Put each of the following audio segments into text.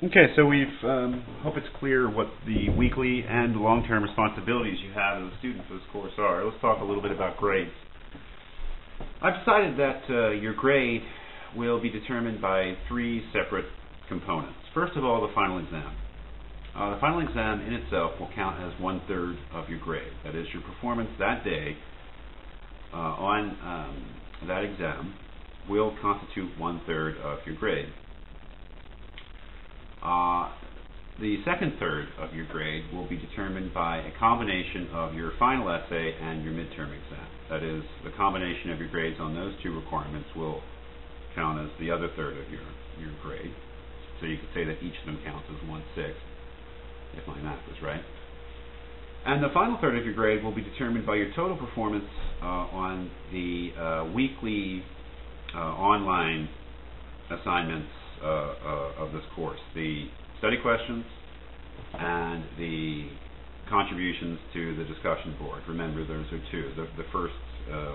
Okay, so we've hope it's clear what the weekly and long-term responsibilities you have as a student for this course are. Let's talk a little bit about grades. I've decided that your grade will be determined by three separate components. First of all, the final exam. The final exam in itself will count as 1/3 of your grade. That is, your performance that day on that exam will constitute 1/3 of your grade. The second third of your grade will be determined by a combination of your final essay and your midterm exam. That is, the combination of your grades on those two requirements will count as the other third of your grade. So you could say that each of them counts as 1/6, if my math is right. And the final third of your grade will be determined by your total performance on the weekly online assignments of this course, the study questions and the contributions to the discussion board. Remember, those are two. The first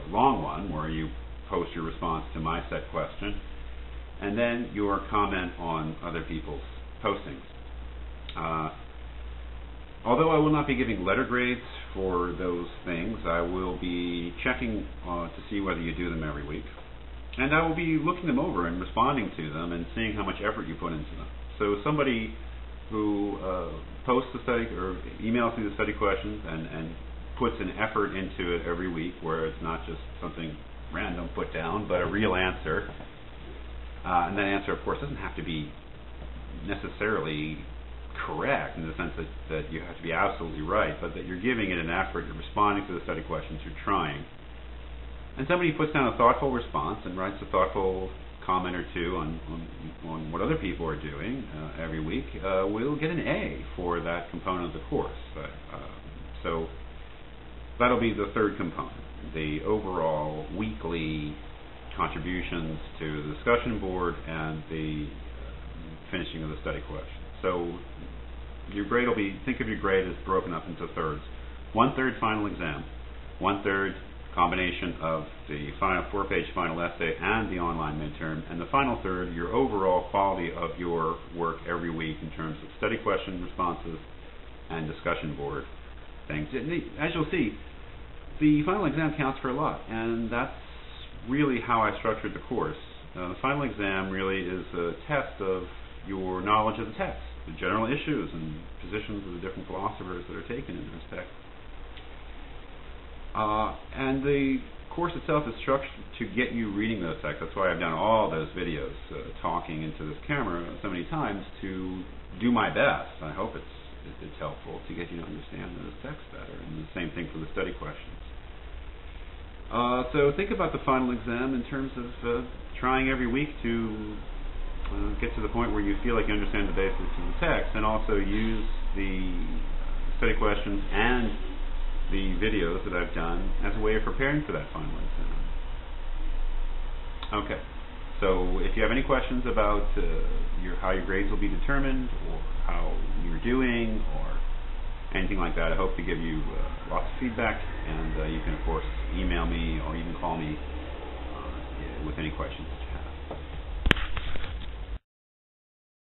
long one, where you post your response to my set question, and then your comment on other people's postings. Although I will not be giving letter grades for those things, I will be checking to see whether you do them every week. And I will be looking them over and responding to them and seeing how much effort you put into them. So somebody who posts the study or emails me the study questions and puts an effort into it every week, where it's not just something random put down, but a real answer. And that answer, of course, doesn't have to be necessarily correct in the sense that you have to be absolutely right, but that you're giving it an effort, you're responding to the study questions, you're trying. And somebody puts down a thoughtful response and writes a thoughtful comment or two on what other people are doing every week, will get an A for that component of the course. So that'll be the third component, the overall weekly contributions to the discussion board and the finishing of the study questions. So your grade will be, think of your grade as broken up into thirds. 1/3 final exam, 1/3 combination of the final 4-page final essay and the online midterm, and the final third, your overall quality of your work every week in terms of study question responses and discussion board things. As you'll see, the final exam counts for a lot, and that's really how I structured the course. The final exam really is a test of your knowledge of the text, the general issues and positions of the different philosophers that are taken in those texts. And the course itself is structured to get you reading those texts. That's why I've done all those videos talking into this camera so many times, to do my best. I hope it's helpful to get you to understand those texts better, and the same thing for the study questions. So think about the final exam in terms of trying every week to get to the point where you feel like you understand the basics of the text, and also use the study questions and the videos that I've done as a way of preparing for that final exam. Okay, so if you have any questions about how your grades will be determined, or how you're doing, or anything like that, I hope to give you lots of feedback, and you can of course email me or even call me with any questions.